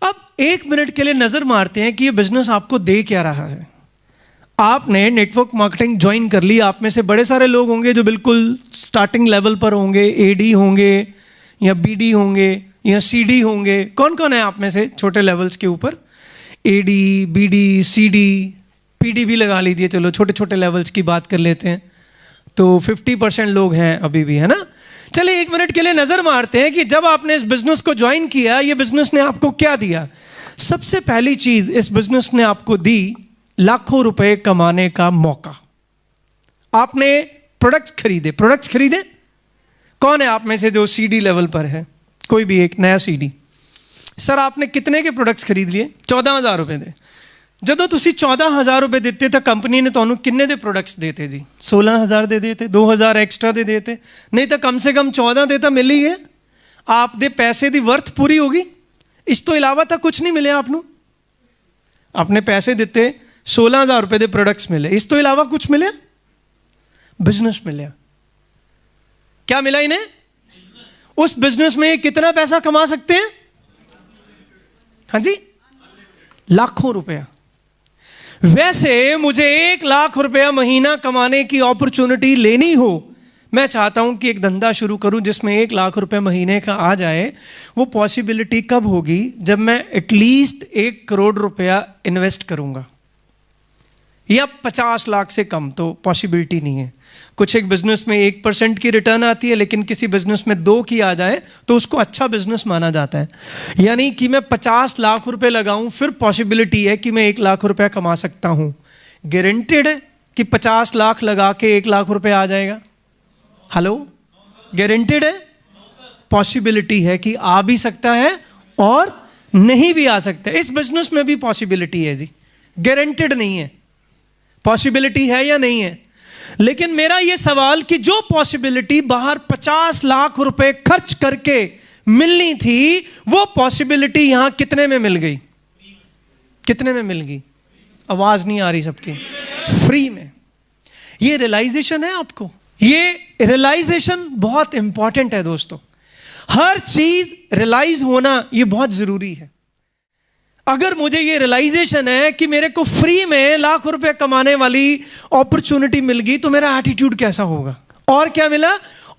अब 1 मिनट के लिए नजर मारते हैं कि ये बिजनेस आपको दे क्या रहा है। आपने नेटवर्क मार्केटिंग ज्वाइन कर ली, आप में से बड़े सारे लोग होंगे जो बिल्कुल स्टार्टिंग लेवल पर होंगे, एडी होंगे या बीडी होंगे या सीडी होंगे। कौन कौन है आप में से छोटे लेवल्स के ऊपर? एडी, बीडी, सीडी, पीडी भी लगा लीजिए, चलो छोटे छोटे लेवल्स की बात कर लेते हैं। तो 50% लोग हैं अभी भी, है ना। चलिए 1 मिनट के लिए नजर मारते हैं कि जब आपने इस बिजनेस को ज्वाइन किया, ये बिजनेस ने आपको क्या दिया। सबसे पहली चीज इस बिजनेस ने आपको दी लाखों रुपए कमाने का मौका। आपने प्रोडक्ट्स खरीदे। प्रोडक्ट्स खरीदे? कौन है आप में से जो सीडी लेवल पर है? कोई भी एक नया सीडी। सर आपने कितने के प्रोडक्ट्स खरीद लिए? 14,000 रुपए दे। ਜਦੋਂ ਤੁਸੀਂ 14,000 ਰੁਪਏ ਦਿੱਤੇ ਤਾਂ ਕੰਪਨੀ ਨੇ ਤੁਹਾਨੂੰ ਕਿੰਨੇ ਦੇ ਪ੍ਰੋਡਕਟਸ ਦੇਤੇ ਜੀ? 16,000 ਦੇ ਦੇਤੇ, 2,000 ਐਕਸਟਰਾ ਦੇ ਦੇਤੇ, ਨਹੀਂ ਤਾਂ ਕਮ ਸੇ ਕਮ 14 ਦੇ ਤਾਂ ਮਿਲ ਹੀ ਹੈ। ਆਪ ਦੇ ਪੈਸੇ ਦੀ ਵਰਥ ਪੂਰੀ ਹੋਗੀ। ਇਸ ਤੋਂ ਇਲਾਵਾ ਤਾਂ ਕੁਝ ਨਹੀਂ ਮਿਲਿਆ ਆਪ ਨੂੰ। ਆਪਨੇ ਪੈਸੇ ਦਿੱਤੇ, 16,000 रुपए ਦੇ प्रोडक्ट्स मिले, इस तो इलावा कुछ मिले? बिजनेस मिले। क्या मिला इन्हें? उस बिजनेस में कितना पैसा कमा सकते हैं? हाँ जी, लाखों रुपया। वैसे मुझे 1 लाख रुपया महीना कमाने की अपॉर्चुनिटी लेनी हो, मैं चाहता हूं कि एक धंधा शुरू करूं जिसमें 1 लाख रुपए महीने का आ जाए। वो पॉसिबिलिटी कब होगी? जब मैं एटलीस्ट 1 करोड़ रुपया इन्वेस्ट करूंगा, या 50 लाख से कम तो पॉसिबिलिटी नहीं है। कुछ एक बिजनेस में 1% की रिटर्न आती है, लेकिन किसी बिजनेस में 2 की आ जाए तो उसको अच्छा बिजनेस माना जाता है। यानी कि मैं 50 लाख रुपए लगाऊं, फिर पॉसिबिलिटी है कि मैं 1 लाख रुपया कमा सकता हूं। गारंटेड है कि 50 लाख लगा के 1 लाख रुपया आ जाएगा? हेलो, गारंटेड है? पॉसिबिलिटी है कि आ भी सकता है और नहीं भी आ सकता है। इस बिजनेस में भी पॉसिबिलिटी है जी, गारंटेड नहीं है। पॉसिबिलिटी है या नहीं है? लेकिन मेरा यह सवाल कि जो पॉसिबिलिटी बाहर 50 लाख रुपए खर्च करके मिलनी थी, वो पॉसिबिलिटी यहां कितने में मिल गई? कितने में मिल गई? आवाज नहीं आ रही सबकी। फ्री में। ये रियलाइजेशन है आपको। ये रियलाइजेशन बहुत इंपॉर्टेंट है दोस्तों। हर चीज रियलाइज होना ये बहुत जरूरी है। अगर मुझे ये रियलाइजेशन है कि मेरे को फ्री में लाखों रुपए कमाने वाली अपॉर्चुनिटी मिल गई, तो मेरा एटीट्यूड कैसा होगा? और क्या मिला?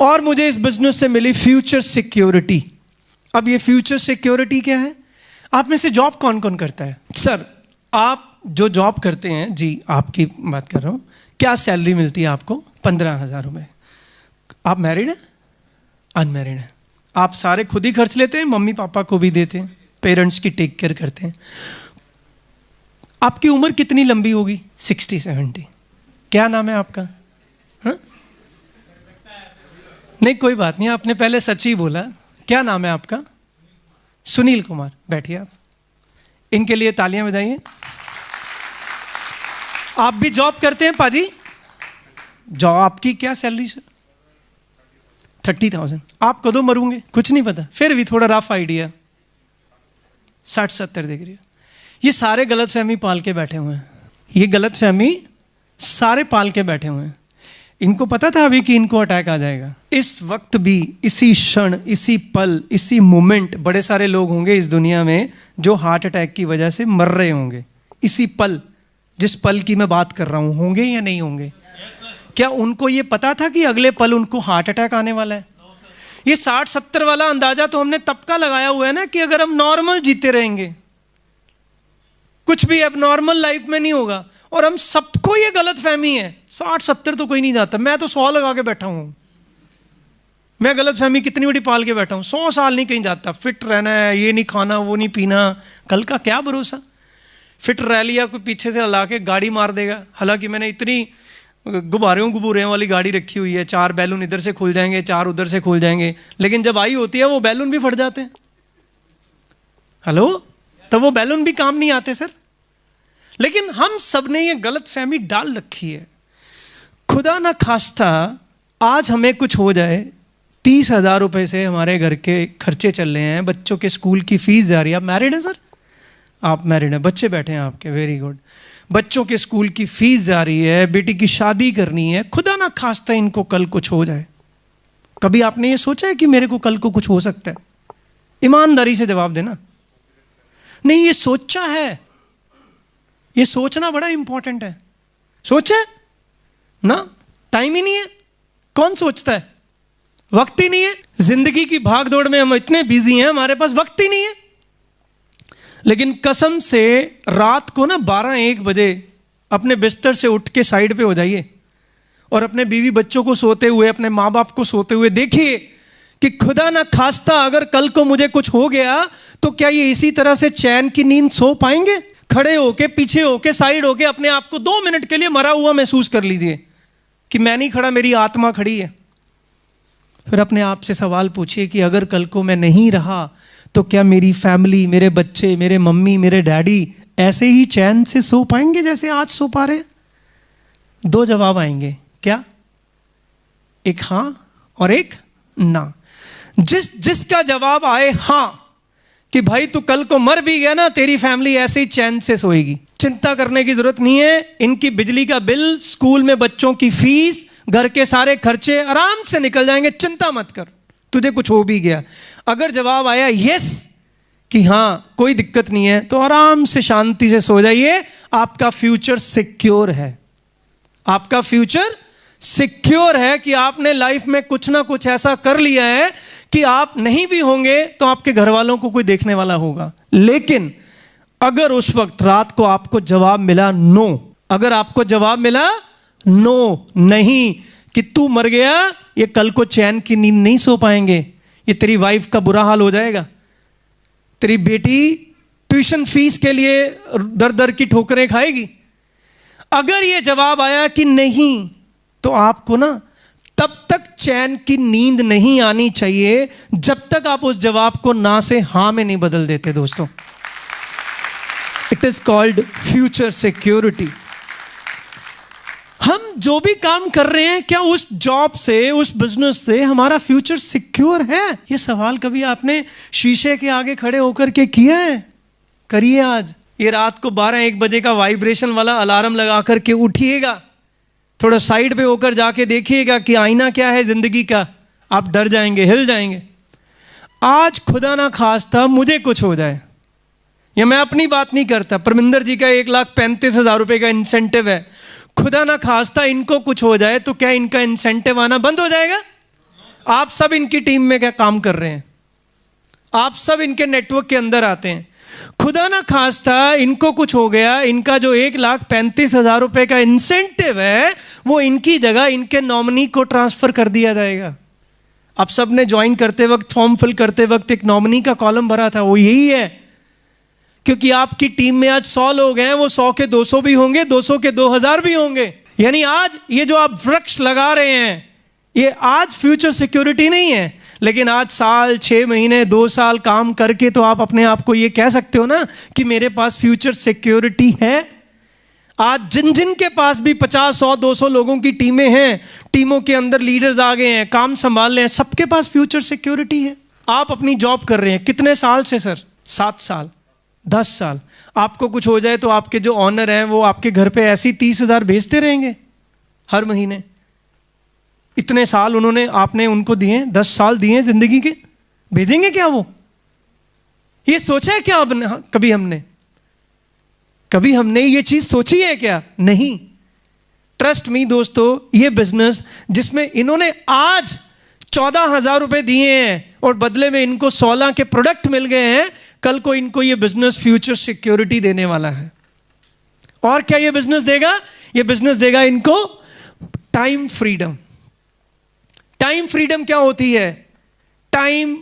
और मुझे इस बिजनेस से मिली फ्यूचर सिक्योरिटी। अब ये फ्यूचर सिक्योरिटी क्या है? आप में से जॉब कौन कौन करता है? सर आप जो जॉब करते हैं, जी आपकी बात कर रहा हूं, क्या सैलरी मिलती है आपको? 15,000 रुपए। आप मैरिड हैं? अनमैरिड हैं? आप सारे खुद ही खर्च लेते हैं, मम्मी पापा को भी देते हैं, पेरेंट्स की टेक केयर करते हैं? आपकी उम्र कितनी लंबी होगी? 60-70। क्या नाम है आपका? हाँ? नहीं कोई बात नहीं, आपने पहले सच ही बोला। क्या नाम है आपका? सुनील कुमार। बैठिए आप। इनके लिए तालियां बजाइए। आप भी जॉब करते हैं पाजी? जॉब आपकी क्या सैलरी सर? 30,000। आप कदों मरूंगे कुछ नहीं पता, फिर भी थोड़ा रफ आइडिया 60-70 डिग्री। ये सारे गलतफहमी पाल के बैठे हुए हैं। ये गलतफहमी सारे पाल के बैठे हुए हैं। इनको पता था अभी कि इनको अटैक आ जाएगा। इस वक्त भी, इसी क्षण, इसी पल, इसी मोमेंट बड़े सारे लोग होंगे इस दुनिया में जो हार्ट अटैक की वजह से मर रहे होंगे। इसी पल, जिस पल की मैं बात कर रहा हूं, होंगे या नहीं होंगे? क्या उनको ये पता था कि अगले पल उनको हार्ट अटैक आने वाला है? ये 60-70 वाला अंदाजा तो हमने तब का लगाया हुआ है ना कि अगर हम नॉर्मल जीते रहेंगे, कुछ भी अब नॉर्मल लाइफ में नहीं होगा। और हम सबको ये गलतफहमी है। 60-70 तो कोई नहीं जाता। मैं तो 100 लगा के बैठा हूं। मैं गलतफहमी कितनी बड़ी पाल के बैठा हूं। 100 साल नहीं कहीं जाता। फिट रहना है, ये नहीं खाना, वो नहीं पीना, कल का क्या भरोसा। फिट रह लिया, कोई पीछे से हला के गाड़ी मार देगा। हालांकि मैंने इतनी गुब्बारे वाली गाड़ी रखी हुई है, 4 बैलून इधर से खुल जाएंगे, 4 उधर से खुल जाएंगे, लेकिन जब आई होती है वो बैलून भी फट जाते हैं। हेलो, तो वो बैलून भी काम नहीं आते सर। लेकिन हम सब ने ये गलतफहमी डाल रखी है। खुदा ना खास्ता आज हमें कुछ हो जाए, 30,000 रुपए से हमारे घर के खर्चे चल रहे हैं, बच्चों के स्कूल की फीस जा रही है। आप मैरिड हैं सर? आप मैरिड हैं, बच्चे बैठे हैं आपके, वेरी गुड। बच्चों के स्कूल की फीस जा रही है, बेटी की शादी करनी है। खुदा ना खास्ता इनको कल कुछ हो जाए। कभी आपने ये सोचा है कि मेरे को कल को कुछ हो सकता है? ईमानदारी से जवाब देना। नहीं, ये सोचा है। ये सोचना बड़ा इंपॉर्टेंट है। सोचा है ना, टाइम ही नहीं है। कौन सोचता है? वक्त ही नहीं है। जिंदगी की भागदौड़ में हम इतने बिजी हैं, हमारे पास वक्त ही नहीं है। लेकिन कसम से रात को ना 12-1 बजे अपने बिस्तर से उठ के साइड पे हो जाइए और अपने बीवी बच्चों को सोते हुए, अपने माँ बाप को सोते हुए देखिए कि खुदा ना खास्ता अगर कल को मुझे कुछ हो गया तो क्या ये इसी तरह से चैन की नींद सो पाएंगे? खड़े होके, पीछे होके, साइड होके अपने आप को 2 मिनट के लिए मरा हुआ महसूस कर लीजिए कि मैं नहीं खड़ा, मेरी आत्मा खड़ी है। फिर अपने आप से सवाल पूछिए कि अगर कल को मैं नहीं रहा तो क्या मेरी फैमिली, मेरे बच्चे, मेरे मम्मी, मेरे डैडी ऐसे ही चैन से सो पाएंगे जैसे आज सो पा रहे? 2 जवाब आएंगे। क्या? एक हां और एक ना। जिसका जवाब आए हां कि भाई तू कल को मर भी गया ना, तेरी फैमिली ऐसे ही चैन से सोएगी, चिंता करने की जरूरत नहीं है। इनकी बिजली का बिल, स्कूल में बच्चों की फीस, घर के सारे खर्चे आराम से निकल जाएंगे, चिंता मत कर, तुझे कुछ हो भी गया। अगर जवाब आया यस कि हां कोई दिक्कत नहीं है, तो आराम से शांति से सो जाइए। आपका फ्यूचर सिक्योर है। आपका फ्यूचर सिक्योर है कि आपने लाइफ में कुछ ना कुछ ऐसा कर लिया है कि आप नहीं भी होंगे तो आपके घर वालों को कोई देखने वाला होगा। लेकिन अगर उस वक्त रात को आपको जवाब मिला नो, अगर आपको जवाब मिला नो, नहीं, कि तू मर गया, ये कल को चैन की नींद नहीं सो पाएंगे, ये तेरी वाइफ का बुरा हाल हो जाएगा, तेरी बेटी ट्यूशन फीस के लिए दर दर की ठोकरें खाएगी। अगर ये जवाब आया कि नहीं, तो आपको ना तब तक चैन की नींद नहीं आनी चाहिए जब तक आप उस जवाब को ना से हां में नहीं बदल देते। दोस्तों, it is called future security. हम जो भी काम कर रहे हैं, क्या उस जॉब से, उस बिजनेस से हमारा फ्यूचर सिक्योर है? ये सवाल कभी आपने शीशे के आगे खड़े होकर के किया है? करिए आज। ये रात को 12-1 बजे का वाइब्रेशन वाला अलार्म लगा करके उठिएगा, थोड़ा साइड पे होकर जाके देखिएगा कि आईना क्या है जिंदगी का। आप डर जाएंगे, हिल जाएंगे। आज खुदा ना खास्ता मुझे कुछ हो जाए, या मैं अपनी बात नहीं करता, परमिंदर जी का 1,35,000 रुपए का इंसेंटिव है, खुदा ना खास्ता इनको कुछ हो जाए तो क्या इनका इंसेंटिव आना बंद हो जाएगा? आप सब इनकी टीम में क्या काम कर रहे हैं, आप सब इनके नेटवर्क के अंदर आते हैं। खुदा ना खास्ता इनको कुछ हो गया, इनका जो 1,35,000 रुपए का इंसेंटिव है वो इनकी जगह इनके नॉमिनी को ट्रांसफर कर दिया जाएगा। आप सब ने ज्वाइन करते वक्त, फॉर्म फिल करते वक्त एक नॉमिनी का कॉलम भरा था, वो यही है। क्योंकि आपकी टीम में आज 100 लोग हैं, वो 100 के 200 भी होंगे, 200 के 2000 भी होंगे। यानी आज ये जो आप वृक्ष लगा रहे हैं, ये आज फ्यूचर सिक्योरिटी नहीं है, लेकिन आज साल, 6 महीने, 2 साल काम करके तो आप अपने आप को ये कह सकते हो ना कि मेरे पास फ्यूचर सिक्योरिटी है। आज जिन जिन के पास भी 50, 100, 200 लोगों की टीमें हैं, टीमों के अंदर लीडर्स आ गए हैं, काम संभाल रहे हैं, सबके पास फ्यूचर सिक्योरिटी है। आप अपनी जॉब कर रहे हैं कितने साल से सर? 7 साल, 10 साल। आपको कुछ हो जाए तो आपके जो ऑनर हैं वो आपके घर पे ऐसी 30,000 भेजते रहेंगे हर महीने। इतने साल उन्होंने, आपने उनको दिए, 10 साल दिए जिंदगी के, भेजेंगे क्या वो? ये सोचा है क्या कभी हमने ये चीज सोची है क्या? नहीं। ट्रस्ट मी दोस्तों, ये बिजनेस जिसमें इन्होंने आज 14,000 रुपए दिए हैं और बदले में इनको 16 के प्रोडक्ट मिल गए हैं, कल को इनको ये बिजनेस फ्यूचर सिक्योरिटी देने वाला है। और क्या ये बिजनेस देगा? ये बिजनेस देगा इनको टाइम फ्रीडम। टाइम फ्रीडम क्या होती है? टाइम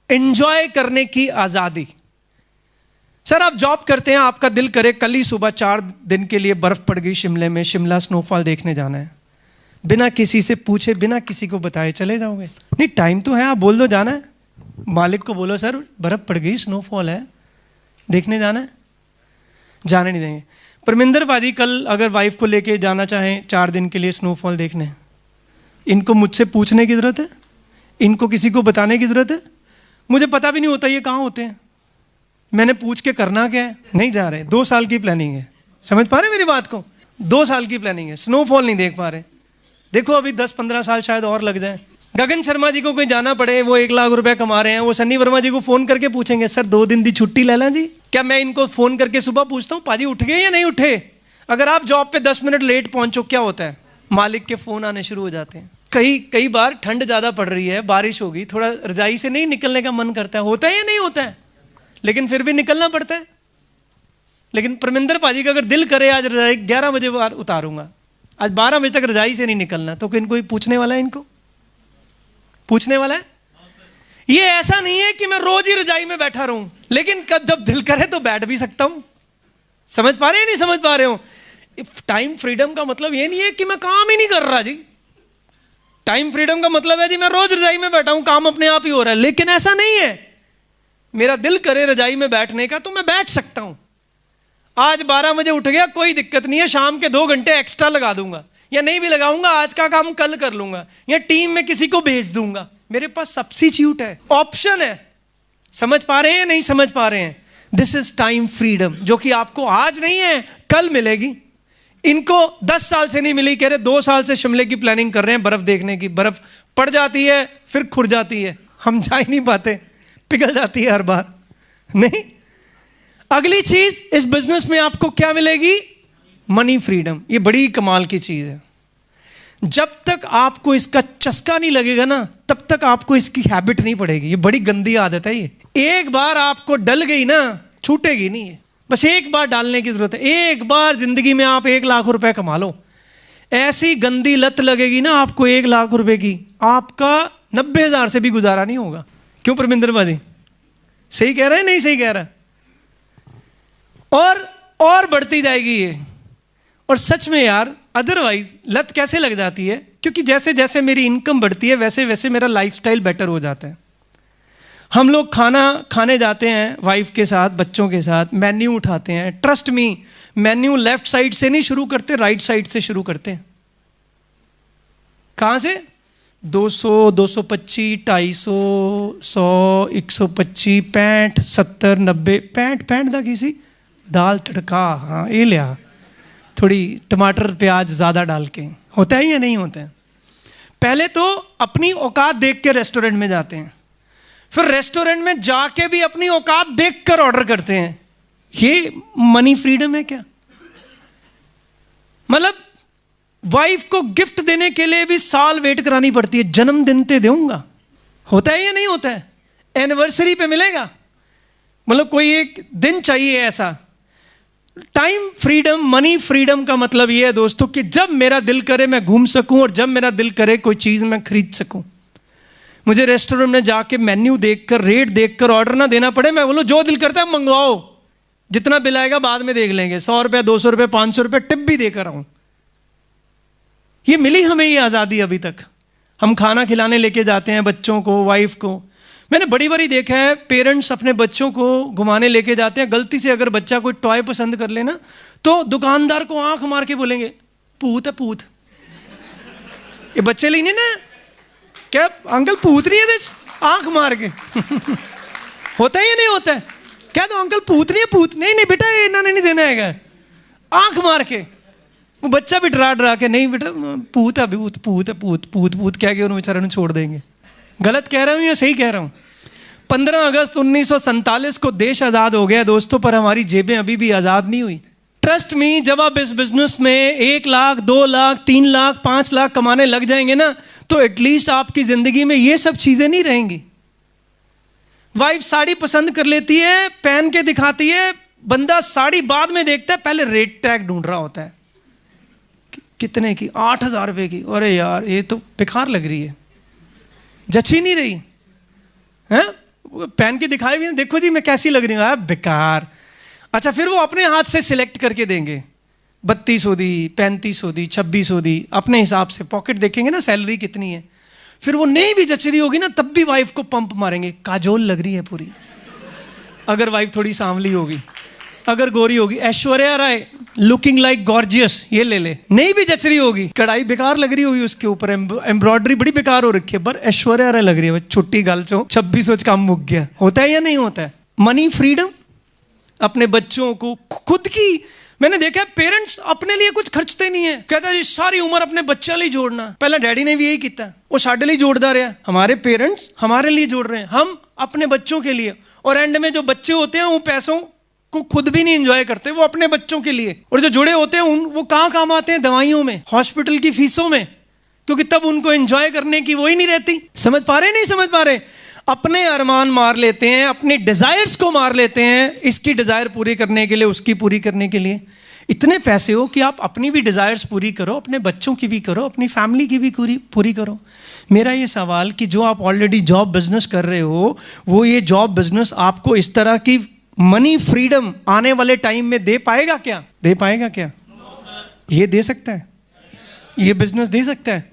एंजॉय करने की आजादी। सर आप जॉब करते हैं, आपका दिल करे कल ही सुबह 4 दिन के लिए बर्फ पड़ गई शिमले में, शिमला स्नोफॉल देखने जाना है, बिना किसी से पूछे, बिना किसी को बताए चले जाओगे? नहीं, टाइम तो है, आप बोल दो जाना है, मालिक को बोलो सर बर्फ पड़ गई, स्नोफॉल है, देखने जाना है, जाने नहीं देंगे। परमिंदर पाजी कल अगर वाइफ को लेके जाना चाहें 4 दिन के लिए स्नोफॉल देखने, इनको मुझसे पूछने की जरूरत है? इनको किसी को बताने की जरूरत है? मुझे पता भी नहीं होता ये कहाँ होते हैं, मैंने पूछ के करना क्या है? नहीं जा रहे। 2 साल की प्लानिंग है, समझ पा रहे मेरी बात को? 2 साल की प्लानिंग है, स्नोफॉल नहीं देख पा रहे। देखो अभी 10-15 साल शायद और लग जाए। गगन शर्मा जी को कोई जाना पड़े, वो 1 लाख रुपए कमा रहे हैं, वो सन्नी वर्मा जी को फोन करके पूछेंगे सर 2 दिन की छुट्टी ले लें जी, क्या मैं इनको फोन करके सुबह पूछता हूँ पाजी उठ गए या नहीं उठे? अगर आप जॉब पे 10 मिनट लेट पहुंचो क्या होता है? मालिक के फोन आने शुरू हो जाते हैं। कई बार ठंड ज्यादा पड़ रही है, बारिश होगी, थोड़ा रजाई से नहीं निकलने का मन करता है, होता है या नहीं होता है? लेकिन फिर भी निकलना पड़ता है। लेकिन परमिंदर पाजी का अगर दिल करे आज रजाई 11 बजे बार उतारूंगा, आज 12 बजे तक रजाई से नहीं निकलना, तो कोई पूछने वाला है? इनको पूछने वाला है? ये ऐसा नहीं है कि मैं रोज ही रजाई में बैठा रहूं, लेकिन जब दिल करे तो बैठ भी सकता हूं। समझ पा रहे हैं नहीं समझ पा रहे हो? टाइम फ्रीडम का मतलब ये नहीं है कि मैं काम ही नहीं कर रहा जी। टाइम फ्रीडम का मतलब है जी मैं रोज रजाई में बैठा हूं, काम अपने आप ही हो रहा है। लेकिन ऐसा नहीं है, मेरा दिल करे रजाई में बैठने का तो मैं बैठ सकता हूं। आज 12 बजे उठ गया, कोई दिक्कत नहीं है, शाम के 2 घंटे एक्स्ट्रा लगा दूंगा, या नहीं भी लगाऊंगा, आज का काम कल कर लूंगा, या टीम में किसी को भेज दूंगा। मेरे पास सब्स्टिट्यूट है, ऑप्शन है। समझ पा रहे हैं नहीं समझ पा रहे हैं? दिस इज टाइम फ्रीडम, जो कि आपको आज नहीं है, कल मिलेगी। इनको 10 साल से नहीं मिली, कह रहे 2 साल से शिमले की प्लानिंग कर रहे हैं बर्फ देखने की। बर्फ पड़ जाती है फिर खुर जाती है, हम जा ही नहीं पाते, पिघल जाती है हर बार। नहीं, अगली चीज इस बिजनेस में आपको क्या मिलेगी? Money freedom. ये बड़ी कमाल की चीज है। जब तक आपको इसका चस्का नहीं लगेगा ना, तब तक आपको इसकी हैबिट नहीं पड़ेगी। ये बड़ी गंदी आदत है। ये एक बार आपको डल गई ना, छूटेगी नहीं है। बस एक बार डालने की जरूरत है। एक बार जिंदगी में आप 1 लाख रुपए कमा लो, ऐसी गंदी लत लगेगी ना आपको 1 लाख रुपए की, आपका 90,000 से भी गुजारा नहीं होगा। क्यों परमिंदर बाजी, सही कह रहे हैं नहीं सही कह रहा? और बढ़ती जाएगी ये। और सच में यार, अदरवाइज लत कैसे लग जाती है? क्योंकि जैसे जैसे मेरी इनकम बढ़ती है वैसे वैसे मेरा लाइफस्टाइल बेटर हो जाता है। हम लोग खाना खाने जाते हैं वाइफ के साथ, बच्चों के साथ, मेन्यू उठाते हैं। Trust me, menu left side से नहीं शुरू करते, राइट साइड से शुरू करते हैं। कहां से? 200, 225, 250, 100, 125, 65, 70, 90, 65 था किसी दाल तड़का, हाँ ये लिया, थोड़ी टमाटर प्याज ज़्यादा डाल के। होता है या नहीं होता है? पहले तो अपनी औकात देख के रेस्टोरेंट में जाते हैं, फिर रेस्टोरेंट में जाके भी अपनी औकात देखकर ऑर्डर करते हैं। ये मनी फ्रीडम है क्या? मतलब वाइफ को गिफ्ट देने के लिए भी साल वेट करानी पड़ती है, जन्मदिन पे दूंगा। होता है या नहीं होता है? एनिवर्सरी पे मिलेगा, मतलब कोई एक दिन चाहिए ऐसा। टाइम फ्रीडम, मनी फ्रीडम का मतलब यह है दोस्तों कि जब मेरा दिल करे मैं घूम सकूं, और जब मेरा दिल करे कोई चीज मैं खरीद सकूं। मुझे रेस्टोरेंट में जाके मेन्यू देखकर, रेट देखकर ऑर्डर ना देना पड़े। मैं बोलूं जो दिल करता है मंगवाओ, जितना बिल आएगा बाद में देख लेंगे, 100 रुपये, 200 रुपये, 500 रुपये टिप भी देकर आऊं। ये मिली हमें ये आज़ादी अभी तक। हम खाना खिलाने लेके जाते हैं बच्चों को, वाइफ को। मैंने बड़ी बारी देखा है पेरेंट्स अपने बच्चों को घुमाने लेके जाते हैं, गलती से अगर बच्चा कोई टॉय पसंद कर लेना तो दुकानदार को आंख मार के बोलेंगे पूत है पूत। ये बच्चे लेने ना, क्या अंकल पूत नहीं है, आंख मार के। होता है या नहीं होता है? क्या तो अंकल पूत नहीं है, पूत नहीं, नहीं बेटा ये इन्होंने नहीं देना है, आंख मार के। वो बच्चा भी डरा डरा के, नहीं बेटा पूत है, पूत पूत है, पूत पूत पूत कह के उन बेचारे छोड़ देंगे। गलत कह रहा हूं या सही कह रहा हूं? 15 अगस्त 1947 को देश आजाद हो गया दोस्तों, पर हमारी जेबें अभी भी आजाद नहीं हुई। ट्रस्ट मी, जब आप इस बिजनेस में 1 लाख, 2 लाख, 3 लाख, 5 लाख कमाने लग जाएंगे ना, तो एटलीस्ट आपकी जिंदगी में ये सब चीजें नहीं रहेंगी। वाइफ साड़ी पसंद कर लेती है, पहन के दिखाती है, बंदा साड़ी बाद में देखता है, पहले रेट टैग ढूंढ रहा होता है, कितने की? 8,000 रुपए की। अरे यार ये तो बेकार लग रही है, जची नहीं रही है, पहन के दिखाई भी, देखो जी मैं कैसी लग रही हूँ, बेकार। अच्छा, फिर वो अपने हाथ से सिलेक्ट करके देंगे, 3200 दी, 3500 दी, 2600 दी, अपने हिसाब से पॉकेट देखेंगे ना सैलरी कितनी है। फिर वो नहीं भी जच रही होगी ना, तब भी वाइफ को पंप मारेंगे, काजोल लग रही है पूरी। अगर वाइफ थोड़ी सांवली होगी, अगर गोरी होगी, Aishwarya Rai looking like gorgeous, ये ले ले। नहीं भी जच रही होगी, कढ़ाई बेकार लग रही होगी उसके ऊपर, एम्ब्रॉयडरी बड़ी बेकार हो रखी है, पर ऐश्वर्या राय लग रही है, छोटी गाल चो 2600 काम मुक गया। होता है या नहीं होता है? Money freedom. अपने बच्चों को खुद की, मैंने देखा है पेरेंट्स अपने लिए कुछ खर्चते नहीं है, कहता है जी सारी उम्र अपने बच्चों लिए जोड़ना। पहले डैडी ने भी यही किया, वो साढ़े लिए जोड़ता रहा। हमारे पेरेंट्स हमारे लिए जोड़ रहे हैं, हम अपने बच्चों के लिए, और एंड में जो बच्चे होते हैं वो पैसों को खुद भी नहीं एंजॉय करते, वो अपने बच्चों के लिए। और जो जुड़े होते हैं वो कहाँ काम आते हैं? दवाइयों में, हॉस्पिटल की फीसों में, क्योंकि तब उनको एंजॉय करने की वही नहीं रहती। समझ पा रहे? नहीं समझ पा रहे? अपने अरमान मार लेते हैं, अपने डिजायर्स को मार लेते हैं, इसकी डिजायर पूरी करने के लिए, उसकी पूरी करने के लिए। इतने पैसे हो कि आप अपनी भी डिजायर्स पूरी करो, अपने बच्चों की भी करो, अपनी फैमिली की भी पूरी करो। मेरा ये सवाल कि जो आप ऑलरेडी जॉब बिजनेस कर रहे हो, वो ये जॉब बिजनेस आपको इस तरह की मनी फ्रीडम आने वाले टाइम में दे पाएगा क्या? दे पाएगा क्या? ये दे सकता है? ये बिजनेस दे सकता है?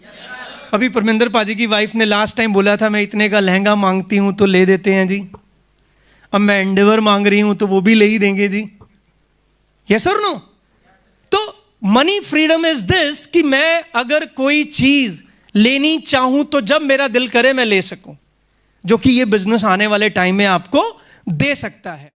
अभी परमिंदर पाजी की वाइफ ने लास्ट टाइम बोला था मैं इतने का लहंगा मांगती हूं तो ले देते हैं जी। अब मैं एंडेवर मांग रही हूं तो वो भी ले ही देंगे जी। यस और नो? तो मनी फ्रीडम इज दिस कि मैं अगर कोई चीज लेनी चाहूं तो जब मेरा दिल करे मैं ले सकूं, जो कि ये बिजनेस आने वाले टाइम में आपको दे सकता है।